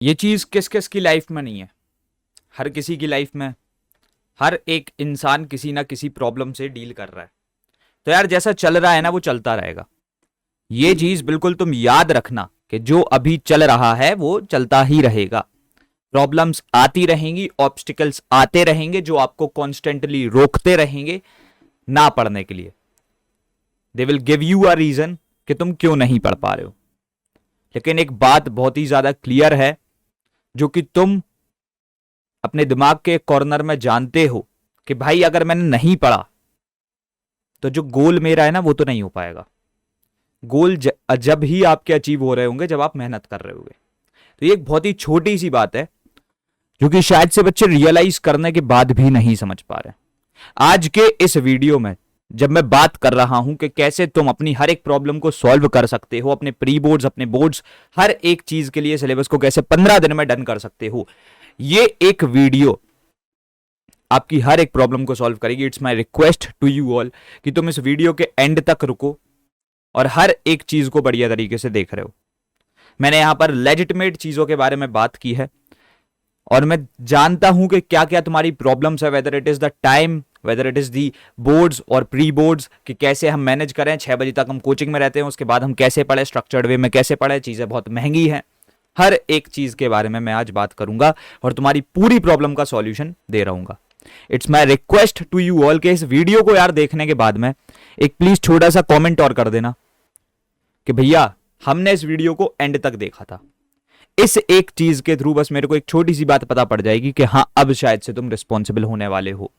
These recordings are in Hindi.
ये चीज किस किस की लाइफ में नहीं है? हर किसी की लाइफ में हर एक इंसान किसी ना किसी प्रॉब्लम से डील कर रहा है। तो यार जैसा चल रहा है ना वो चलता रहेगा। ये चीज बिल्कुल तुम याद रखना कि जो अभी चल रहा है वो चलता ही रहेगा। प्रॉब्लम्स आती रहेंगी, ऑब्स्टिकल्स आते रहेंगे जो आपको कॉन्स्टेंटली रोकते रहेंगे ना पढ़ने के लिए। They will give you a reason कि तुम क्यों नहीं पढ़ पा रहे हो। लेकिन एक बात बहुत ही ज्यादा क्लियर है जो कि तुम अपने दिमाग के कॉर्नर में जानते हो कि भाई अगर मैंने नहीं पढ़ा तो जो गोल मेरा है ना वो तो नहीं हो पाएगा। गोल जब ही आपके अचीव हो रहे होंगे जब आप मेहनत कर रहे होंगे। तो ये एक बहुत ही छोटी सी बात है जो कि शायद से बच्चे रियलाइज करने के बाद भी नहीं समझ पा रहे। आज के इस वीडियो में जब मैं बात कर रहा हूं कि कैसे तुम अपनी हर एक प्रॉब्लम को सॉल्व कर सकते हो, अपने प्री बोर्ड्स, अपने बोर्ड्स, हर एक चीज के लिए सिलेबस को कैसे 15 दिन में डन कर सकते हो, ये एक वीडियो आपकी हर एक प्रॉब्लम को सॉल्व करेगी। It's my request to you all कि तुम इस वीडियो के एंड तक रुको और हर एक चीज को बढ़िया तरीके से देख रहे हो। मैंने यहां पर लेजिटिमेट चीजों के बारे में बात की है और मैं जानता हूं कि क्या क्या तुम्हारी प्रॉब्लम्स है, whether it is the time, whether it is the boards और प्री बोर्ड्स, कि कैसे हम मैनेज करें। 6 बजे तक हम कोचिंग में रहते हैं, उसके बाद हम कैसे पढ़े, स्ट्रक्चर्ड वे में कैसे पढ़े, चीजें बहुत महंगी हैं। हर एक चीज के बारे में मैं आज बात करूंगा और तुम्हारी पूरी प्रॉब्लम का सॉल्यूशन दे रहूंगा। It's my request to you all के इस वीडियो को यार देखने के बाद में एक प्लीज छोटा सा कॉमेंट और कर देना कि भैया हमने इस वीडियो को एंड तक देखा था। इस एक चीज के थ्रू बस मेरे को एक छोटी सी बात पता पड़ जाएगी कि हाँ अब शायद से तुम रिस्पॉन्सिबल होने वाले हो।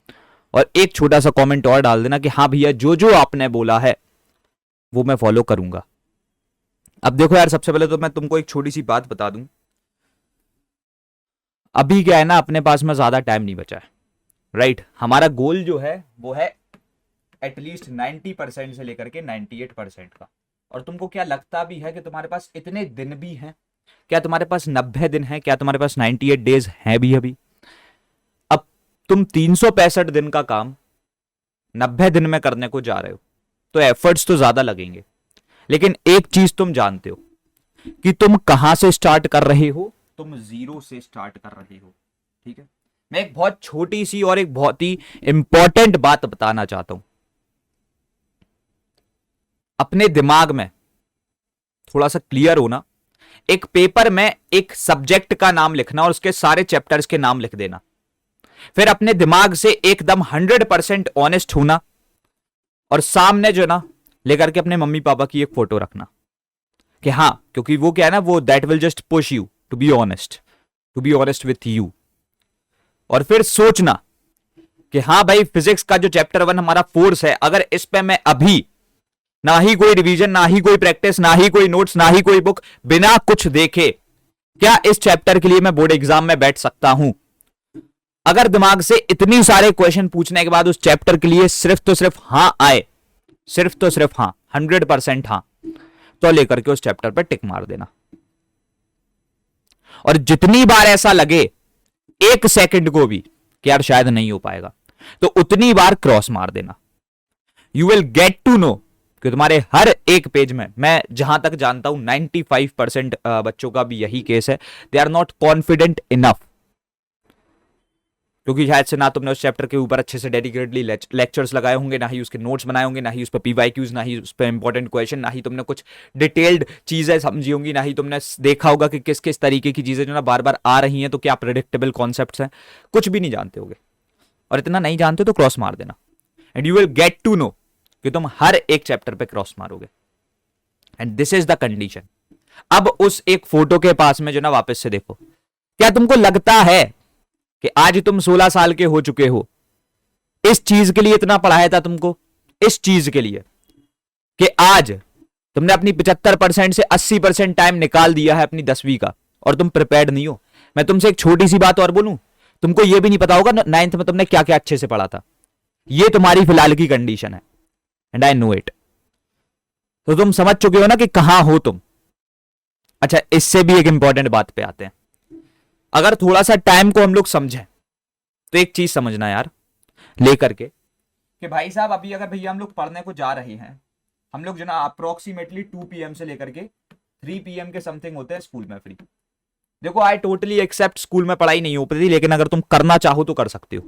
और एक छोटा सा कमेंट और डाल देना कि हाँ भैया जो जो आपने बोला है वो मैं फॉलो करूंगा। अब देखो यार, सबसे पहले तो मैं तुमको एक छोटी सी बात बता दूं। अभी क्या है ना, अपने पास में ज्यादा टाइम नहीं बचा है, राइट? हमारा गोल जो है वो है एटलीस्ट 90% से लेकर के 98% का। और तुमको क्या लगता भी है कि तुम्हारे पास इतने दिन भी हैं? क्या तुम्हारे पास 90 दिन है? क्या तुम्हारे पास 98 डेज हैं भी अभी? अब तुम 365 दिन का काम 90 दिन में करने को जा रहे हो तो एफर्ट्स तो ज्यादा लगेंगे। लेकिन एक चीज तुम जानते हो कि तुम कहां से स्टार्ट कर रहे हो। तुम जीरो से स्टार्ट कर रहे हो, ठीक है? मैं एक बहुत छोटी सी और एक बहुत ही इंपॉर्टेंट बात बताना चाहता हूं। अपने दिमाग में थोड़ा सा क्लियर होना। एक पेपर में एक सब्जेक्ट का नाम लिखना और उसके सारे चैप्टर्स के नाम लिख देना। फिर अपने दिमाग से एकदम 100% ऑनेस्ट होना और सामने जो ना लेकर के अपने मम्मी पापा की एक फोटो रखना कि हाँ, क्योंकि वो क्या है ना, वो that will just push you to be honest with you. और फिर सोचना कि हाँ भाई, फिजिक्स का जो चैप्टर 1 हमारा फोर्स है, अगर इस पे मैं अभी ना ही कोई रिवीजन, ना ही कोई प्रैक्टिस, ना ही कोई नोट्स, ना ही कोई बुक, बिना कुछ देखे क्या इस चैप्टर के लिए मैं बोर्ड एग्जाम में बैठ सकता हूं? अगर दिमाग से इतनी सारे क्वेश्चन पूछने के बाद उस चैप्टर के लिए सिर्फ तो सिर्फ हाँ आए, सिर्फ तो सिर्फ हाँ, 100% हाँ, तो लेकर के उस चैप्टर पर टिक मार देना। और जितनी बार ऐसा लगे, 1 सेकंड को भी, कि यार शायद नहीं हो पाएगा, तो उतनी बार क्रॉस मार देना। You will get to know कि तुम्हारे हर एक पेज में, मैं जहां तक जानता हूं 95% बच्चों का भी यही केस है, they are not confident enough. क्योंकि शायद से ना तुमने उस चैप्टर के ऊपर अच्छे से डेडिकेटली लेक्चर्स लगाए होंगे, ना ही उसके नोट्स बनाए होंगे, ना ही उस पर पीवाईक्यूज, ना ही उस पर इंपॉर्टेंट क्वेश्चन, ना ही तुमने कुछ डिटेल्ड चीजें समझी होंगी, ना ही तुमने देखा होगा कि किस किस तरीके की चीजें जो ना बार बार आ रही हैं तो क्या प्रेडिक्टेबल कॉन्सेप्ट्स हैं। कुछ भी नहीं जानते होगे। और इतना नहीं जानते तो क्रॉस मार देना and you will get to know कि तुम हर एक चैप्टर पे क्रॉस मारोगे। And this is the condition. अब उस एक फोटो के पास में जो ना वापस से देखो, क्या तुमको लगता है कि आज तुम 16 साल के हो चुके हो, इस चीज के लिए इतना पढ़ाया था तुमको, इस चीज के लिए कि आज तुमने अपनी 75% से 80% टाइम निकाल दिया है अपनी 10वीं का और तुम प्रिपेयर्ड नहीं हो? मैं तुमसे एक छोटी सी बात और बोलूं, तुमको यह भी नहीं पता होगा 9th में तुमने क्या क्या अच्छे से पढ़ा था। ये तुम्हारी फिलहाल की कंडीशन है एंड आई नो इट। तो तुम समझ चुके हो ना कि कहां हो तुम। अच्छा, इससे भी एक इंपॉर्टेंट बात पे आते हैं। अगर थोड़ा सा टाइम को हम लोग समझें तो एक चीज समझना यार, लेकर के कि भाई साहब अभी अगर भैया हम लोग पढ़ने को जा रहे हैं, हम लोग जो ना अप्रोक्सीमेटली 2 PM से लेकर के 3 PM के समथिंग होते हैं स्कूल में फ्री। देखो आई टोटली एक्सेप्ट स्कूल में पढ़ाई नहीं हो पाती, लेकिन अगर तुम करना चाहो तो कर सकते हो।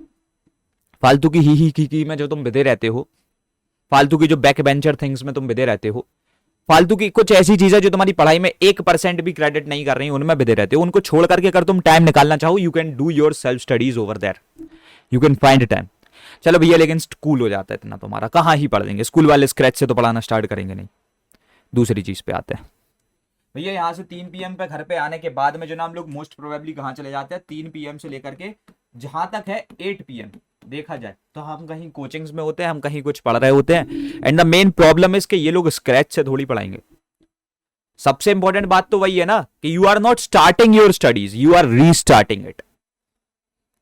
फालतू की ही की में जो तुम बिदे रहते हो, फालतू की जो बैक बेंचर थिंग्स में तुम बिदे रहते हो, फालतू की कुछ ऐसी चीजें जो तुम्हारी पढ़ाई में 1% भी क्रेडिट नहीं कर रही, उनमें बिदे रहते हो, उनको छोड़ करके अगर तुम टाइम निकालना चाहो, you can do your self studies over there, you can find time. चलो भैया, लेकिन स्कूल हो जाता है इतना तुम्हारा, कहां ही पढ़ देंगे स्कूल वाले, स्क्रैच से तो पढ़ाना स्टार्ट करेंगे नहीं। दूसरी चीज पे आते हैं भैया, यहाँ से 3 PM पे घर पे आने के बाद में जो ना हम लोग मोस्ट प्रोबेबली कहाँ चले जाते हैं, 3 PM से लेकर के जहां तक है 8 PM देखा जाए तो हम कहीं कोचिंग्स में होते हैं, हम कहीं कुछ पढ़ रहे होते हैं। And the main problem is कि ये लोग स्क्रैच से थोड़ी पढ़ाएंगे। सबसे इंपॉर्टेंट बात तो वही है ना कि you are not starting your studies, you are restarting it.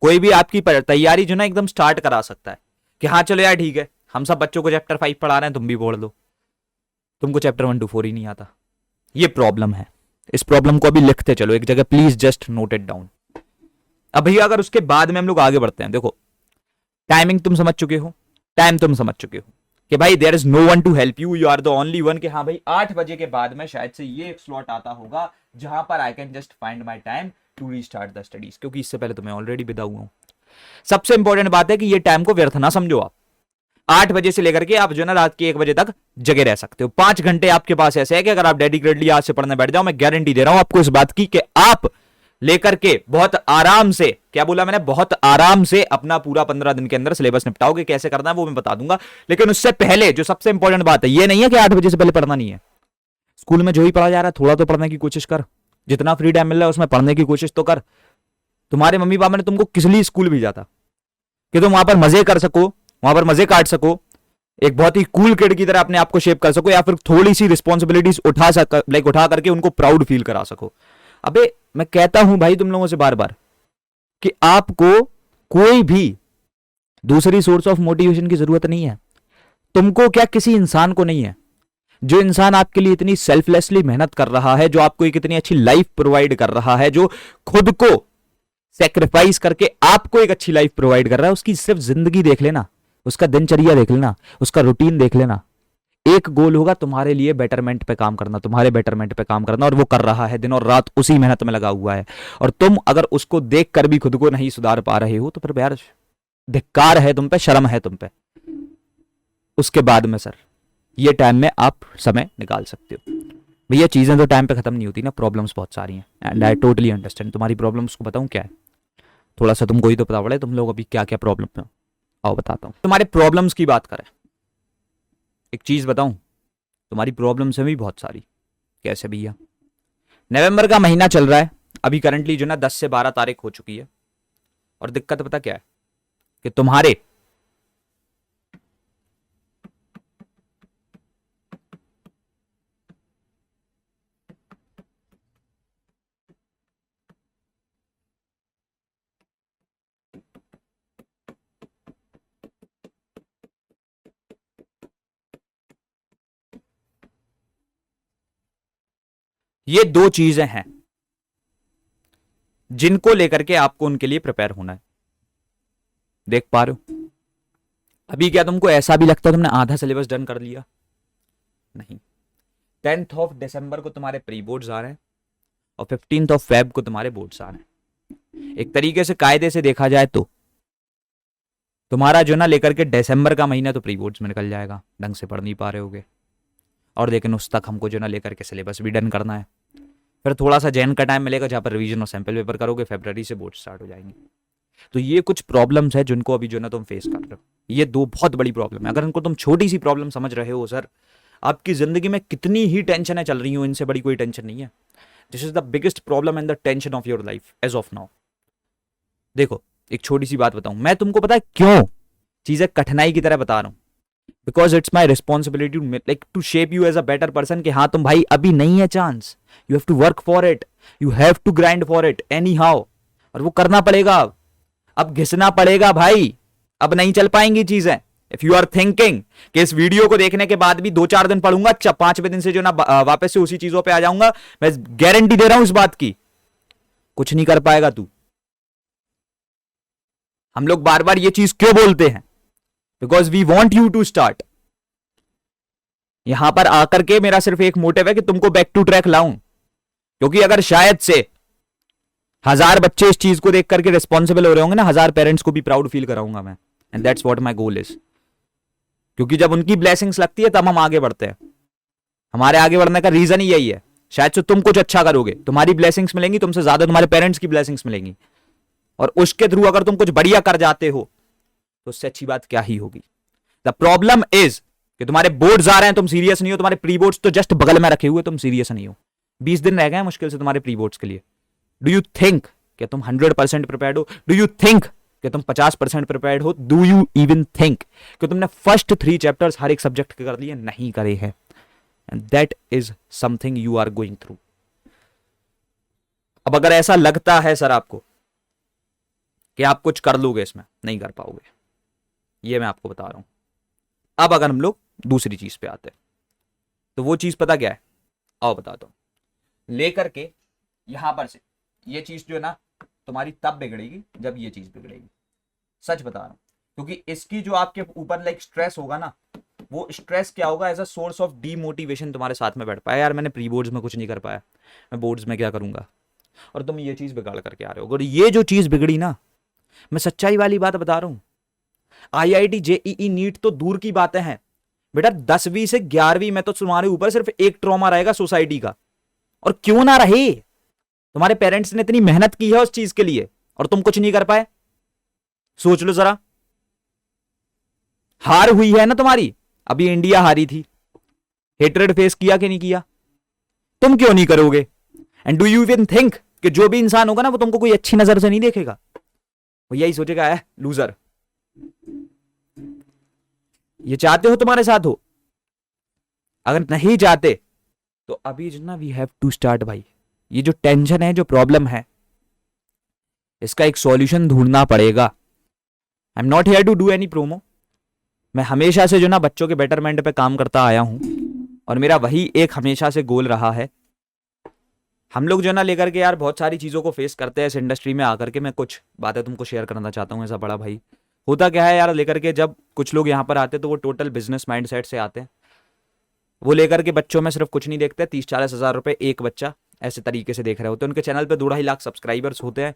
कोई भी आपकी तैयारी जो ना एकदम स्टार्ट करा सकता है कि हाँ चलो यार ठीक है, हम सब बच्चों को चैप्टर 5 पढ़ा रहे हैं, तुम भी पढ़ लो, तुमको चैप्टर 1 to 4 ही नहीं आता। ये प्रॉब्लम है, इस प्रॉब्लम को अभी लिखते चलो एक जगह, please just note it down. अब भैया अगर उसके बाद में हम लोग आगे बढ़ते हैं, देखो टाइमिंग तुम समझ चुके हो, टाइम तुम समझ चुके हो कि भाई there is no one to help you, you are the only one, कि हाँ भाई 8 बजे के बाद में शायद से ये एक स्लॉट आता होगा जहां पर I can just find my time to restart the studies, क्योंकि इससे पहले तो मैं ऑलरेडी विदा हुआ हूं। सबसे इंपॉर्टेंट बात है कि ये टाइम को व्यर्थ ना समझो। आप 8 बजे से लेकर के आप जो ना रात के 1 बजे तक जगे रह सकते हो। 5 घंटे आपके पास ऐसे है कि अगर आप डेडिकेटली आज से पढ़ने बैठ जाओ, मैं गारंटी दे रहा हूं आपको इस बात की कि आप लेकर के बहुत आराम से, क्या बोला मैंने, बहुत आराम से अपना पूरा 15 दिन के अंदर सिलेबस निपटाओगे। कैसे करना है वो मैं बता दूंगा, लेकिन उससे पहले जो सबसे इंपॉर्टेंट बात है, ये नहीं है कि 8 बजे से पहले पढ़ना नहीं है। स्कूल में जो ही पढ़ा जा रहा है थोड़ा तो पढ़ने की कोशिश कर, जितना फ्री टाइम मिल रहा है उसमें पढ़ने की कोशिश तो कर। तुम्हारे मम्मी पापा ने तुमको किस लिए स्कूल भेजा था? कि तुम वहां पर मजे कर सको, वहां पर मजे काट सको, एक बहुत ही कूल किड की तरह अपने आप को शेप कर सको, या फिर थोड़ी सी रिस्पॉन्सिबिलिटीज उठा करके उनको प्राउड फील करा सको। अबे मैं कहता हूं भाई तुम लोगों से बार बार कि आपको कोई भी दूसरी सोर्स ऑफ मोटिवेशन की जरूरत नहीं है। तुमको क्या, किसी इंसान को नहीं है। जो इंसान आपके लिए इतनी सेल्फलेसली मेहनत कर रहा है, जो आपको एक इतनी अच्छी लाइफ प्रोवाइड कर रहा है, जो खुद को सेक्रीफाइस करके आपको एक अच्छी लाइफ प्रोवाइड कर रहा है, उसकी सिर्फ जिंदगी देख लेना, उसका दिनचर्या देख लेना, उसका रूटीन देख लेना। एक गोल होगा तुम्हारे लिए बेटरमेंट पे काम करना, तुम्हारे बेटरमेंट पे काम करना, और वो कर रहा है, दिन और रात उसी मेहनत में लगा हुआ है। और तुम अगर उसको देख कर भी खुद को नहीं सुधार पा रहे हो तो फिर यार धिक्कार है तुम पे, शर्म है तुम पे। उसके बाद में सर ये टाइम में आप समय निकाल सकते हो। भैया चीजें तो टाइम पे खत्म नहीं होती ना, प्रॉब्लम्स बहुत सारी हैं, एंड आई टोटली अंडरस्टैंड। तुम्हारी प्रॉब्लम्स को बताऊं क्या है, थोड़ा सा तुमको ही तो पता पड़े तुम लोग अभी क्या क्या प्रॉब्लम है। आओ बताता हूं। तुम्हारे प्रॉब्लम्स की बात करें, एक चीज बताऊं, तुम्हारी प्रॉब्लम्स हैं भी बहुत सारी। कैसे भैया? नवंबर का महीना चल रहा है अभी, करंटली जो ना 10 से 12 तारीख हो चुकी है, और दिक्कत पता क्या है कि तुम्हारे ये 2 चीजें हैं जिनको लेकर के आपको उनके लिए प्रिपेयर होना है। देख पा रहे हो? अभी क्या तुमको ऐसा भी लगता है तुमने आधा सिलेबस डन कर लिया? नहीं। 10th ऑफ दिसंबर को तुम्हारे प्री बोर्ड्स आ रहे हैं और 15th ऑफ फेब को तुम्हारे बोर्ड्स आ रहे हैं। एक तरीके से कायदे से देखा जाए तो तुम्हारा जो ना लेकर के दिसंबर का महीना तो प्री बोर्ड्स में निकल जाएगा, ढंग से पढ़ नहीं पा रहे होगे, और लेकिन उस तक हमको जो ना लेकर के सिलेबस भी डन करना है। फिर थोड़ा सा जैन का टाइम मिलेगा जहां पर रिवीजन और सैंपल पेपर करोगे, फरवरी से बोर्ड स्टार्ट हो जाएंगे। तो ये कुछ प्रॉब्लम्स है जिनको अभी जो ना तुम फेस कर रहे हो। ये 2 बहुत बड़ी प्रॉब्लम है। अगर इनको तुम छोटी सी प्रॉब्लम समझ रहे हो सर, आपकी जिंदगी में कितनी ही टेंशन है चल रही हो, इनसे बड़ी कोई टेंशन नहीं है। This is the biggest problem and the tension of your life as of now. देखो एक छोटी सी बात बताऊं, मैं तुमको पता है क्यों चीजें कठिनाई की तरह बता रहा हूं, because it's my responsibility like to shape you as a better person, कि हाँ तुम भाई अभी नहीं है chance, you have to work for it, you have to grind for it anyhow, और वो करना पड़ेगा। अब घिसना पड़ेगा भाई, अब नहीं चल पाएंगी चीजें। इफ यू आर थिंकिंग कि इस वीडियो को देखने के बाद भी 2-4 दिन पढ़ूंगा, 5वें दिन से जो ना वापस से उसी चीजों पे आ जाऊंगा, मैं गारंटी दे रहा हूं इस बात की, कुछ नहीं कर पाएगा तू। हम लोग बार बार ये चीज क्यों बोलते हैं? Because we want you to start. यहां पर आकर के मेरा सिर्फ एक मोटिव है कि तुमको बैक टू ट्रैक लाऊं, क्योंकि अगर शायद से 1000 बच्चे इस चीज को देख करके रिस्पॉन्सिबल हो रहे होंगे ना, 1000 पेरेंट्स को भी प्राउड फील कराऊंगा मैं, and that's what my goal is. क्योंकि जब उनकी ब्लेसिंग्स लगती है तब हम आगे बढ़ते हैं। हमारे आगे बढ़ने का रीजन ही यही है। शायद से तुम कुछ अच्छा करोगे, तुम्हारी ब्लेसिंग्स मिलेंगी, तुमसे ज्यादा तुम्हारे पेरेंट्स की ब्लेसिंग्स मिलेंगी, और उसके थ्रू अगर तुम कुछ बढ़िया कर जाते हो तो उससे अच्छी बात क्या ही होगी। द प्रॉब्लम इज कि तुम्हारे बोर्ड्स आ रहे हैं, तुम सीरियस नहीं हो, तुम्हारे प्री बोर्ड्स तो जस्ट बगल में रखे हुए, तुम सीरियस नहीं हो। 20 दिन रह गए हैं मुश्किल से तुम्हारे प्री बोर्ड्स के लिए। डू यू थिंक कि तुम 100% प्रिपेयर्ड हो? डू यू थिंक कि तुम 50% प्रिपेयर्ड हो? डू यू इवन थिंक कि तुमने फर्स्ट 3 चैप्टर्स हर एक सब्जेक्ट के कर लिए? नहीं करे हैं। And that is something you are going through. अब अगर ऐसा लगता है सर आपको कि आप कुछ कर लोगे इसमें, नहीं कर पाओगे, ये मैं आपको बता रहा हूं। अब अगर हम लोग दूसरी चीज पे आते हैं, तो वो चीज पता क्या है, आओ बताता हूं। लेकर के यहां पर से ये चीज जो है ना तुम्हारी तब बिगड़ेगी जब ये चीज बिगड़ेगी, सच बता रहा हूं। क्योंकि इसकी जो आपके ऊपर लाइक स्ट्रेस होगा ना, वो स्ट्रेस क्या होगा, as a source of demotivation तुम्हारे साथ में बैठ पाया। यार मैंने प्री बोर्ड्स में कुछ नहीं कर पाया, मैं बोर्ड्स में क्या करूंगा, और तुम ये चीज बिगाड़ करके आ रहे हो। और ये जो चीज बिगड़ी ना, मैं सच्चाई वाली बात बता रहा हूं, IIT JEE नीट तो दूर की बातें हैं बेटा, 10वीं से 11वीं में तो तुम्हारे ऊपर सिर्फ एक ट्रॉमा रहेगा सोसाइटी का। और क्यों ना रहे, तुम्हारे पेरेंट्स ने इतनी मेहनत की है उस चीज के लिए और तुम कुछ नहीं कर पाए। सोच लो जरा, हार हुई है ना तुम्हारी। अभी इंडिया हारी थी, हेट्रेड फेस किया कि नहीं किया? तुम क्यों नहीं करोगे? And do you even think कि जो भी इंसान होगा ना वो तुमको कोई अच्छी नजर से नहीं देखेगा, वो यही सोचेगा है लूजर। ये चाहते हो तुम्हारे साथ हो? अगर नहीं चाहते तो अभी जो ना वी हैव टू स्टार्ट भाई। ये जो टेंशन है, जो प्रॉब्लम है, इसका एक सॉल्यूशन ढूंढना पड़ेगा। I am not here to do any promo. मैं हमेशा से जो ना बच्चों के बेटरमेंट पे काम करता आया हूं, और मेरा वही एक हमेशा से गोल रहा है। हम लोग जो ना लेकर के यार बहुत सारी चीज़ों को फेस करते हैं इस इंडस्ट्री में आकर के। मैं कुछ बातें तुमको शेयर करना चाहता हूँ, ऐसा बड़ा भाई। होता क्या है यार, लेकर के जब कुछ लोग यहाँ पर आते हैं तो वो टोटल बिजनेस माइंडसेट से आते हैं। वो लेकर के बच्चों में सिर्फ कुछ नहीं देखते, 30-40 हज़ार रुपए एक बच्चा ऐसे तरीके से देख रहे होते हैं। उनके चैनल पे 2-2.5 लाख सब्सक्राइबर्स होते हैं,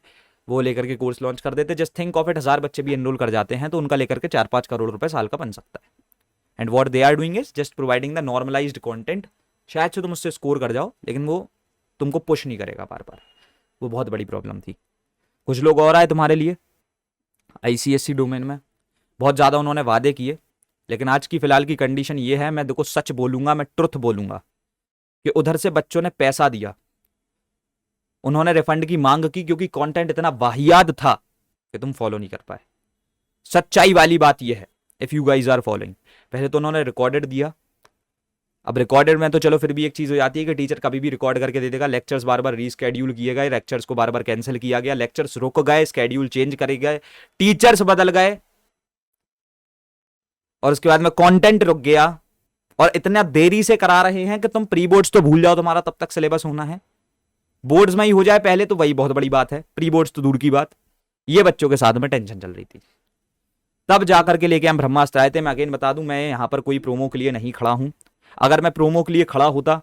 वो लेकर के कोर्स लॉन्च कर देते हैं। जस्ट थिंक ऑफ इट, 1000 बच्चे भी एनरोल कर जाते हैं तो उनका लेकर के 4-5 करोड़ रुपए साल का बन सकता है। And what they are doing is just providing the normalised content. शायद से तुम उससे स्कोर कर जाओ, लेकिन वो तुमको पुश नहीं करेगा बार बार। वो बहुत बड़ी प्रॉब्लम थी। कुछ लोग और आए तुम्हारे लिए ICSE डोमेन में, बहुत ज़्यादा उन्होंने वादे किए, लेकिन आज की फिलहाल की कंडीशन ये है, मैं देखो सच बोलूंगा, मैं ट्रुथ बोलूंगा, कि उधर से बच्चों ने पैसा दिया, उन्होंने रिफंड की मांग की, क्योंकि कंटेंट इतना वाहियात था कि तुम फॉलो नहीं कर पाए। सच्चाई वाली बात यह है, if you guys are following. पहले तो उन्होंने रिकॉर्डेड दिया। अब रिकॉर्डेड में तो चलो फिर भी एक चीज हो जाती है कि टीचर कभी भी रिकॉर्ड करके दे देगा। लेक्चर्स बार बार रीस्केड्यूल किए गए, लेक्चर्स को बार बार कैंसिल किया गया, लेक्चर्स रुक गए, स्केड्यूल चेंज करे गए, टीचर्स बदल गए, और उसके बाद में कंटेंट रुक गया। और इतना देरी से करा रहे हैं कि तुम प्री बोर्ड्स तो भूल जाओ, तुम्हारा तब तक सिलेबस होना है। बोर्ड्स में ही हो जाए पहले तो वही बहुत बड़ी बात है, प्री बोर्ड्स तो दूर की बात। ये बच्चों के साथ में टेंशन चल रही थी। तब जाकर के लेके हम ब्रह्मास्त्र आए थे। मैं अगेन बता दूं, मैं यहां पर कोई प्रोमो के लिए नहीं खड़ा हूं। अगर मैं प्रोमो के लिए खड़ा होता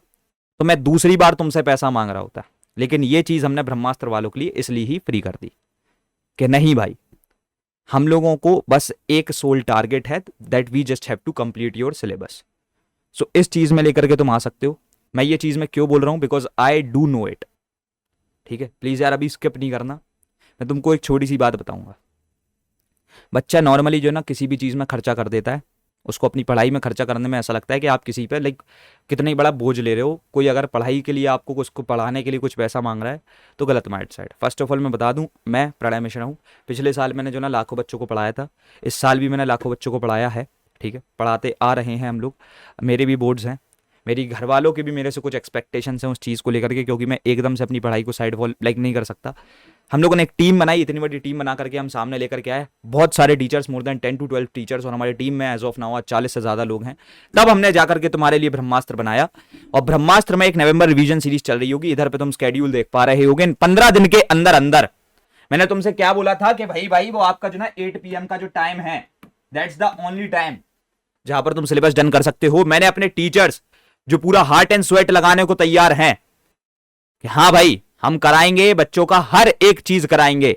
तो मैं दूसरी बार तुमसे पैसा मांग रहा होता। लेकिन ये चीज हमने ब्रह्मास्त्र वालों के लिए इसलिए ही फ्री कर दी कि नहीं भाई, हम लोगों को बस एक सोल टारगेट है, that we just have to complete your syllabus. So इस चीज में लेकर के तुम आ सकते हो। मैं ये चीज में क्यों बोल रहा हूं, because I do know it. ठीक है, प्लीज यार अभी स्किप नहीं करना। मैं तुमको एक छोटी सी बात बताऊंगा। बच्चा नॉर्मली जो ना किसी भी चीज में खर्चा कर देता है, उसको अपनी पढ़ाई में खर्चा करने में ऐसा लगता है कि आप किसी पे लाइक कितना ही बड़ा बोझ ले रहे हो। कोई अगर पढ़ाई के लिए आपको उसको पढ़ाने के लिए कुछ पैसा मांग रहा है तो गलत mind set. First of all मैं बता दूं, मैं प्रणय मिश्रा हूँ। पिछले साल मैंने जो ना लाखों बच्चों को पढ़ाया था, इस साल भी मैंने लाखों बच्चों को पढ़ाया है। ठीक है, पढ़ाते आ रहे हैं हम लोग। मेरे भी बोर्ड्स हैं, मेरी घर वालों की भी मेरे से कुछ एक्सपेक्टेशंस हैं उस चीज़ को लेकर के, क्योंकि मैं एकदम से अपनी पढ़ाई को साइड वॉल लाइक नहीं कर सकता। हम लोगों ने एक टीम बनाई, इतनी बड़ी टीम बना करके हम सामने लेकर के आए। बहुत सारे teachers, more than 10 to 12 teachers, और हमारी टीम में एज ऑफ नाउ 40 से ज़्यादा लोग हैं। तब हमने जाकर के तुम्हारे लिए ब्रह्मास्त्र बनाया, और ब्रह्मास्त्र में एक नवंबर रिवीजन सीरीज चल रही होगी। इधर पे तुम स्केड्यूल देख पा रहे होगे। 15 दिन के अंदर अंदर मैंने तुमसे क्या बोला था कि भाई वो आपका जो ना 8 PM का जो टाइम है, दैट्स द ओनली टाइम जहां पर तुम सिलेबस डन कर सकते हो। मैंने अपने टीचर्स जो पूरा हार्ट एंड स्वेट लगाने को तैयार हैं कि हाँ भाई हम कराएंगे बच्चों का हर एक चीज कराएंगे,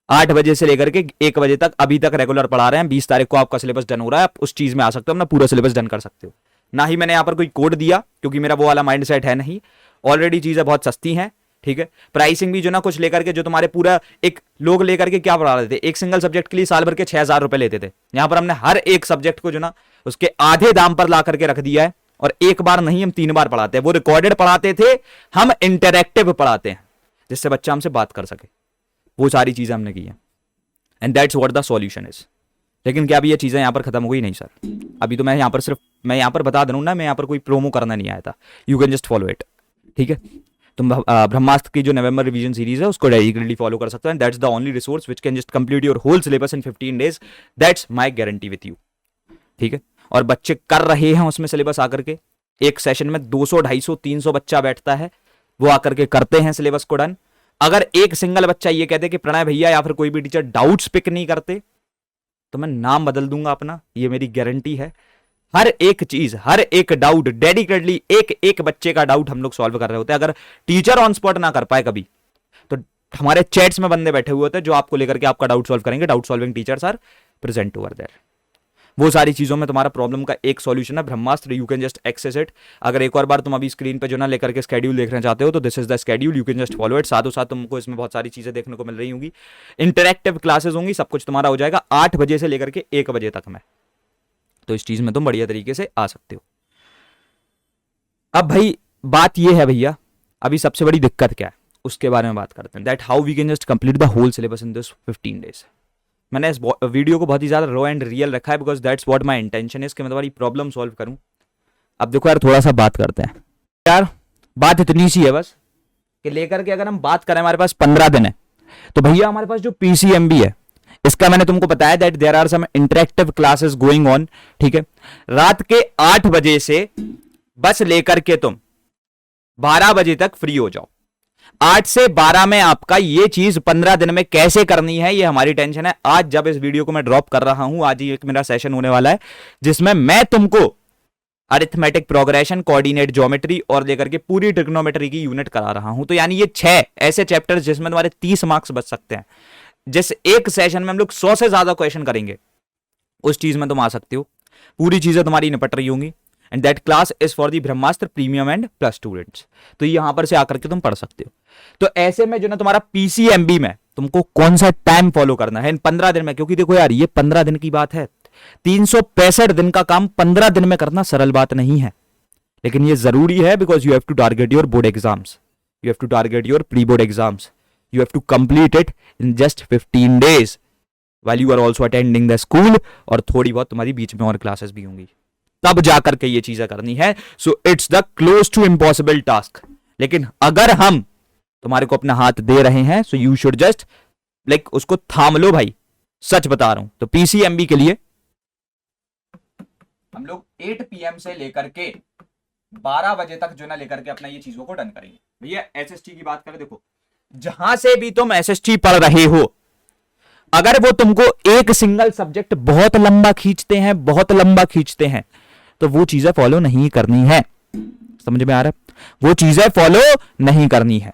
8 बजे से लेकर के 1 बजे तक। अभी तक रेगुलर पढ़ा रहे हैं। 20 तारीख को आपका सिलेबस डन हो रहा है, आप उस चीज में आ सकते हो, अपना पूरा सिलेबस डन कर सकते हो। ना ही मैंने यहां पर कोई कोड दिया, क्योंकि मेरा वो वाला माइंड सेट है नहीं। ऑलरेडी चीजें बहुत सस्ती हैं, ठीक है। प्राइसिंग भी जो ना कुछ लेकर के, जो तुम्हारे पूरा एक लोग लेकर के क्या पढ़ा रहे थे, एक सिंगल सब्जेक्ट के लिए साल भर के 6,000 रुपए लेते थे। यहां पर हमने हर एक सब्जेक्ट को जो ना उसके आधे दाम पर ला करके रख दिया है। और एक बार नहीं, हम 3 बार पढ़ाते हैं। वो रिकॉर्डेड पढ़ाते थे, हम इंटरैक्टिव पढ़ाते हैं, जिससे बच्चा हमसे बात कर सके। वो सारी चीजें हमने की हैं, and that's what the solution is. लेकिन क्या अभी ये चीजें यहां पर खत्म हो गई? नहीं सर, अभी तो मैं यहां पर सिर्फ मैं यहां पर बता दूं ना, मैं यहां पर कोई प्रोमो करना नहीं आया था। You can just follow it, ठीक है। तुम ब्रह्मास्त्र की जो नवंबर रिवीजन सीरीज है उसको रेगुलरली फॉलो कर सकते हो, and that's the only resource which can just complete your whole syllabus in 15 days. That's my guarantee with you, ठीक है। और बच्चे कर रहे हैं उसमें सिलेबस आकर के। एक सेशन में 200, 250, 300 बच्चा बैठता है, वो आकर के करते हैं सिलेबस को डन। अगर एक सिंगल बच्चा ये कहते कि प्रणय भैया या फिर कोई भी टीचर डाउट्स पिक नहीं करते, तो मैं नाम बदल दूंगा अपना, ये मेरी गारंटी है। हर एक चीज, हर एक डाउट डेडिकेटली एक एक बच्चे का डाउट हम लोग सॉल्व कर रहे होते हैं। अगर टीचर ऑन स्पॉट ना कर पाए कभी, तो हमारे चैट्स में बंदे बैठे हुए होते हैं जो आपको लेकर के आपका डाउट सॉल्व करेंगे। Doubt solving teachers are present over there. वो सारी चीजों में तुम्हारा प्रॉब्लम का एक सॉल्यूशन है Brahmastra. You can just access it. अगर एक और बार तुम अभी स्क्रीन पे जो ना लेकर के स्केड्यूल देखना चाहते हो, तो this is the schedule, you can just follow it. साथों साथ तुमको इसमें बहुत सारी चीजें देखने को मिल रही होंगी, इंटरैक्टिव क्लासेस होंगी, सब कुछ तुम्हारा हो जाएगा 8 बजे से लेकर के 1 बजे तक में। तो इस चीज में तुम बढ़िया तरीके से आ सकते हो। अब भाई बात ये है भैया, अभी सबसे बड़ी दिक्कत क्या है उसके बारे में बात करते हैं। That how we can just complete the whole syllabus in this 15 days. मैंने इस वीडियो को बहुत ही ज्यादा रॉ एंड रियल रखा है, because that's what my intention is कि मैं तुम्हारी प्रॉब्लम सॉल्व करूं। अब देखो यार, थोड़ा सा बात करते हैं यार। बात इतनी सी है बस कि लेकर के अगर हम बात करें, हमारे पास 15 दिन है, तो भैया हमारे पास जो पीसीएमबी है, इसका मैंने तुमको बताया that there are some interactive classes going on, ठीक है। रात के 8 बजे से बस लेकर के तुम 12 बजे तक फ्री हो जाओ। 8 से 12 में आपका ये चीज 15 दिन में कैसे करनी है, ये हमारी टेंशन है। आज जब इस वीडियो को मैं ड्रॉप कर रहा हूं, आज ही एक मेरा सेशन होने वाला है जिसमें मैं तुमको अरिथमेटिक प्रोग्रेशन, कोऑर्डिनेट ज्योमेट्री और लेकर के पूरी ट्रिग्नोमेट्री की यूनिट करा रहा हूं। तो यानी ये 6 ऐसे चैप्टर्स जिसमें तुम्हारे 30 मार्क्स बच सकते हैं। जिस एक सेशन में हम लोग 100 से ज्यादा क्वेश्चन करेंगे, उस चीज में तुम आ सकते हो। पूरी चीजें तुम्हारी निपट रही होंगी, and that class is for the Brahmastra premium and plus students. तो यहां पर से आकर के तुम पढ़ सकते हो। तो ऐसे में जो ना तुम्हारा पीसीएमबी में तुमको कौन सा टाइम फॉलो करना है इन 15 दिन में, क्योंकि देखो यार ये 15 दिन की बात है। 365 दिन का काम 15 दिन में करना सरल बात नहीं है, लेकिन ये जरूरी है, because you have to target your board exams, you have to target your pre board exams, you have to complete it in just 15 days while you are also attending the school, और थोड़ी बहुत तुम्हारी बीच में और क्लासेस भी होंगी, तब जाकर के ये चीजें करनी है। So it's the close to impossible task. लेकिन अगर हम तुम्हारे को अपना हाथ दे रहे हैं, so you should just like उसको थाम लो भाई, सच बता रहा हूं। तो पीसीएमबी के लिए हम लोग 8 PM से लेकर के 12 बजे तक जो ना लेकर के अपना ये चीजों को डन करेंगे। भैया एसएसटी की बात करें, देखो जहां से भी तुम एसएसटी पढ़ रहे हो, अगर वो तुमको एक सिंगल सब्जेक्ट बहुत लंबा खींचते हैं, बहुत लंबा खींचते हैं, तो वो चीजें फॉलो नहीं करनी है। समझ में आ रहा है? वो चीजें फॉलो नहीं करनी है।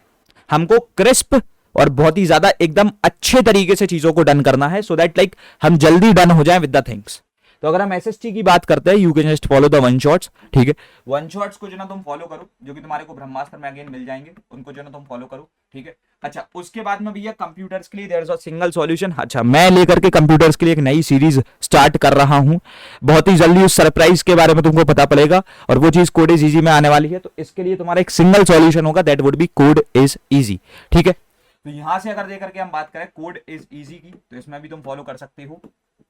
हमको क्रिस्प और बहुत ही ज्यादा एकदम अच्छे तरीके से चीजों को डन करना है, सो दैट लाइक हम जल्दी डन हो जाए विद द थिंग्स। तो अगर हम एसएसटी की बात करते हैं, you can just follow the one shots, ठीक है। वन शॉट्स को जो ना तुम फॉलो करो, जो कि तुम्हारे को ब्रह्मास्त्र में अगेन मिल जाएंगे, उनको जो ना तुम फॉलो करो, ठीक है। अच्छा, उसके बाद में भैया कंप्यूटर्स के लिए there is a single solution. अच्छा, मैं लेकर के कंप्यूटर्स के लिए एक नई सीरीज स्टार्ट कर रहा हूं, बहुत ही जल्दी उस सरप्राइज के बारे में तुमको पता पड़ेगा, और वो चीज कोड इज इजी में आने वाली है। तो इसके लिए तुम्हारा एक सिंगल सॉल्यूशन होगा, that would be code is easy, ठीक है। तो यहां से अगर लेकर के हम बात करें कोड इज इजी की, तो इसमें भी तुम फॉलो कर सकते हो।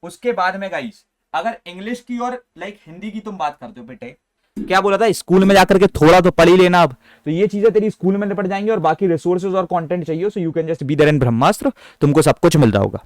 उसके बाद में गाइस, अगर इंग्लिश की और लाइक हिंदी की तुम बात करते हो, बेटे क्या बोला था, स्कूल में जाकर के थोड़ा तो पढ़ ही लेना। अब तो ये चीजें तेरी स्कूल में निपट जाएंगी, और बाकी रिसोर्सेज और कंटेंट चाहिए, so you can just be there in Brahmastra, तुमको सब कुछ मिल रहा होगा।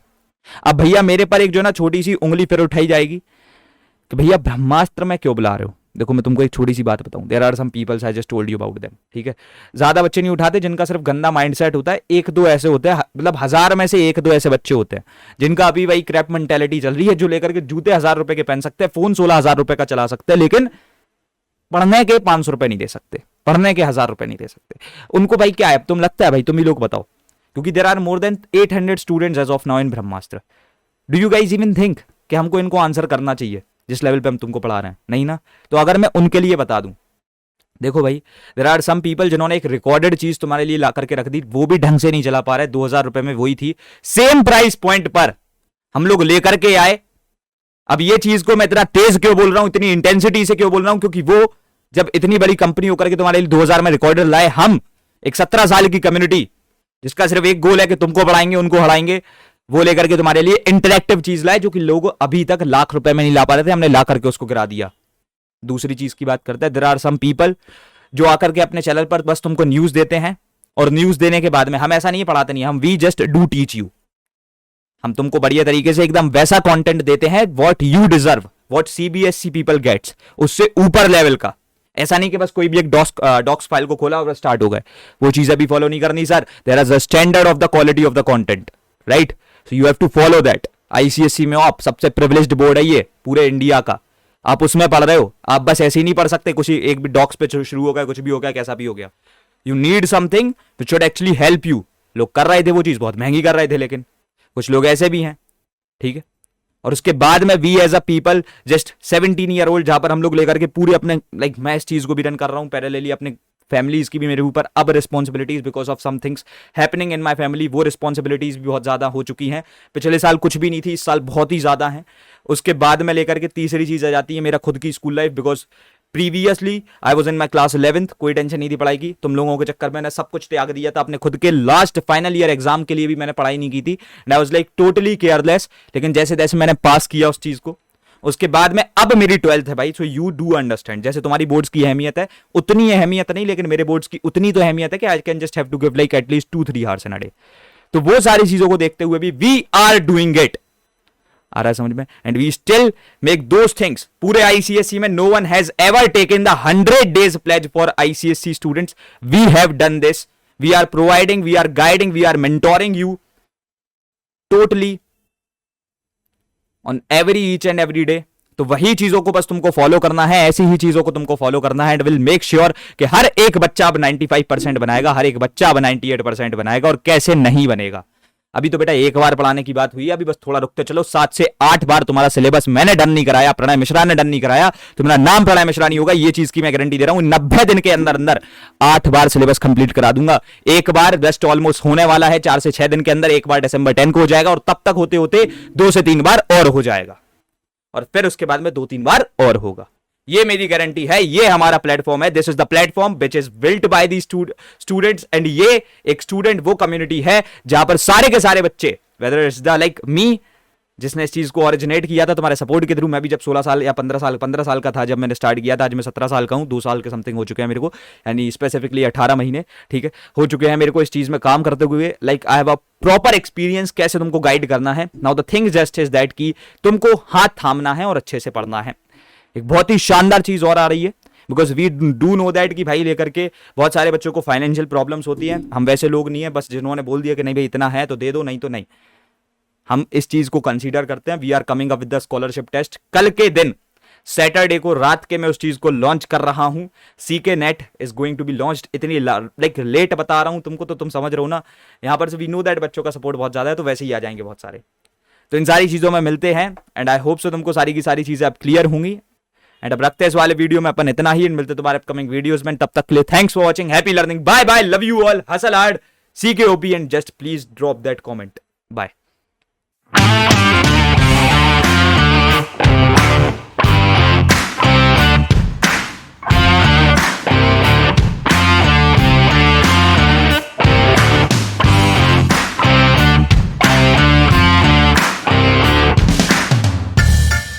अब भैया मेरे पर एक जो ना छोटी सी उंगली फिर उठाई जाएगी कि भैया ब्रह्मास्त्र में क्यों बुला रहे हो। देखो मैं तुमको एक छोटी सी बात बताऊं, there are some peoples I just told you about them, ठीक है। ज्यादा बच्चे नहीं उठाते जिनका सिर्फ गंदा माइंडसेट होता है, 1-2 ऐसे होते हैं, मतलब 1000 में से 1-2 ऐसे बच्चे होते हैं जिनका अभी वही क्रैप मेंटेलिटी चल रही है, जो लेकर के जूते 1000 रुपए के पहन सकते हैं, फोन 16,000 रुपए का चला सकते हैं, लेकिन पढ़ने के 500 रुपए नहीं दे सकते। पढ़ने के 1,000 रुपए नहीं दे सकते उनको। भाई क्या है, तुम लगता है भाई, तुम ही लोग बताओ, क्योंकि there are more than 800 students as of now in Brahmastra. Do you guys even think कि हमको इनको आंसर करना चाहिए जिस लेवल पे हम तुमको पढ़ा रहे हैं? नहीं ना। तो अगर मैं उनके लिए बता दूं, देखो भाई, देर आर सम पीपल जिन्होंने एक रिकॉर्डेड चीज तुम्हारे लिए ला करके रख दी, वो भी ढंग से नहीं चला पा रहे। 2,000 रुपए में वही थी, सेम प्राइस पॉइंट पर हम लोग लेकर के आए। अब ये चीज को मैं इतना तेज क्यों बोल रहा हूं, इतनी इंटेंसिटी से क्यों बोल रहा हूं, क्योंकि वो जब इतनी बड़ी कंपनी होकर के तुम्हारे लिए 2,000 में रिकॉर्डर लाए, हम एक 17 साल की कम्युनिटी जिसका सिर्फ एक गोल है कि तुमको पढ़ाएंगे, उनको हराएंगे, वो लेकर के तुम्हारे लिए इंटरेक्टिव चीज लाए जो कि लोग अभी तक ₹1,00,000 में नहीं ला पा रहे थे, हमने ला करके उसको गिरा दिया। दूसरी चीज की बात करते हैं, देयर आर सम पीपल जो आकर के अपने चैनल पर बस तुमको न्यूज देते हैं, और न्यूज देने के बाद में हम ऐसा नहीं पढ़ाते नहीं, हम we just do teach you. हम तुमको बढ़िया तरीके से एकदम वैसा कंटेंट देते हैं what you deserve, what CBSE people gets, उससे ऊपर लेवल का। ऐसा नहीं कि बस कोई भी एक डॉक्स फाइल को खोला और स्टार्ट हो गए, वो चीज अभी फॉलो नहीं करनी sir. There is a standard of the quality of the content, right? So you have to follow that. ICSE में आप सबसे प्रिविलेज्ड बोर्ड है ये पूरे इंडिया का, आप उसमें पढ़ रहे हो, आप बस ऐसे ही नहीं पढ़ सकते, कुछ एक भी डॉक्स पे शुरू हो गया, कुछ भी हो गया, कैसा भी हो गया। You need something which should actually help you. लोग कर रहे थे वो चीज, बहुत महंगी कर रहे थे, लेकिन कुछ लोग ऐसे भी हैं, ठीक है। और उसके बाद में we as a people just 17 year old, जहां पर हम लोग लेकर के पूरे अपने लाइक मैं इस चीज को भी रन कर रहा हूं पैरेलली, अपने फैमिलीज की भी मेरे ऊपर अब responsibilities because of some things happening in my family, वो रिस्पॉन्सिबिलिटीज भी बहुत ज्यादा हो चुकी हैं। पिछले साल कुछ भी नहीं थी, इस साल बहुत ही ज्यादा है। उसके बाद में लेकर के तीसरी चीज आ जाती है मेरा खुद की school life, because previously I was in my class 11th, कोई टेंशन नहीं थी पढ़ाई की। तुम लोगों के चक्कर में मैंने सब कुछ त्याग दिया था, अपने खुद के लास्ट फाइनल ईयर एग्जाम के लिए भी मैंने पढ़ाई नहीं की थी, and I was like totally careless. लेकिन जैसे जैसे मैंने पास किया उस चीज को, उसके बाद में अब मेरी 12th है भाई, सो यू डू अंडरस्टैंड। जैसे तुम्हारी बोर्ड्स की अहमियत है उतनी अहमियत नहीं, लेकिन मेरे बोर्ड्स की उतनी तो अहमियत है कि I can just have to give like at least 2-3 hours in a day. तो वो सारी चीजों को देखते हुए भी वी आर डूइंग इट, आ रहा है समझ में? And we still make those things. पूरे आईसीएसई में no one has ever taken the 100 days pledge for ICSE students. We have done this, we are providing, we are guiding, we are mentoring you totally on every each and every day. तो वही चीजों को बस तुमको फॉलो करना है, ऐसी ही चीजों को तुमको फॉलो करना है, एंड विल मेक श्योर कि हर एक बच्चा अब 95% बनाएगा, हर एक बच्चा अब 98% बनाएगा। और कैसे नहीं बनेगा? अभी तो बेटा एक बार पढ़ाने की बात हुई है, अभी बस थोड़ा रुकते चलो। 7 से 8 बार तुम्हारा सिलेबस मैंने डन नहीं कराया, प्रणय मिश्रा ने डन नहीं कराया, तुम्हारा नाम प्रणय मिश्रा नहीं होगा, ये चीज की मैं गारंटी दे रहा हूं। 90 दिन के अंदर अंदर 8 बार सिलेबस कंप्लीट करा दूंगा। एक बार जस्ट ऑलमोस्ट होने वाला है 4 से 6 दिन के अंदर, एक बार December 10 को हो जाएगा, और तब तक होते होते 2 से 3 बार और हो जाएगा, और फिर उसके बाद में 2-3 बार और होगा। ये मेरी गारंटी है, ये हमारा प्लेटफॉर्म है। This is the platform which is built by the students, and ये एक स्टूडेंट वो कम्युनिटी है जहां पर सारे के सारे बच्चे, whether it's the like me जिसने इस चीज को ओरिजिनेट किया था तुम्हारे सपोर्ट के थ्रू। मैं भी जब 16 साल या 15 साल का था जब मैंने स्टार्ट किया था, आज मैं 17 साल का हूं, 2 साल के समथिंग हो चुके हैं मेरे को, यानी स्पेसिफिकली 18 महीने, ठीक है, हो चुके हैं मेरे को इस चीज में काम करते हुए। Like I have a proper experience कैसे तुमको गाइड करना है। Now the thing just is that कि तुमको हाथ थामना है और अच्छे से पढ़ना है। एक बहुत ही शानदार चीज और आ रही है, because we do know that कि भाई लेकर के बहुत सारे बच्चों को फाइनेंशियल प्रॉब्लम्स होती हैं। हम वैसे लोग नहीं है बस जिन्होंने बोल दिया कि नहीं भाई इतना है तो दे दो, नहीं तो नहीं। हम इस चीज को कंसीडर करते हैं। We are coming up with the scholarship test. कल के दिन सैटरडे को रात के मैं उस चीज को लॉन्च कर रहा हूं। CK net is going to be launched. इतनी लाइक लेट बता रहा हूं तुमको, तो तुम समझ रहे हो ना। यहां पर से वी नो दैट बच्चों का सपोर्ट बहुत ज्यादा है, तो वैसे ही आ जाएंगे बहुत सारे। तो इन सारी चीजों में मिलते हैं, एंड आई होप सो तुमको सारी की सारी चीजें अब क्लियर होंगी। एंड अब रखते हैं इस वाले वीडियो में अपन इतना ही, मिलते तुम्हारे अपकमिंग वीडियोस में। तब तक के लिए thanks for watching, happy learning, bye bye, love you all, hustle hard, CK OP, and just please drop that comment. Bye.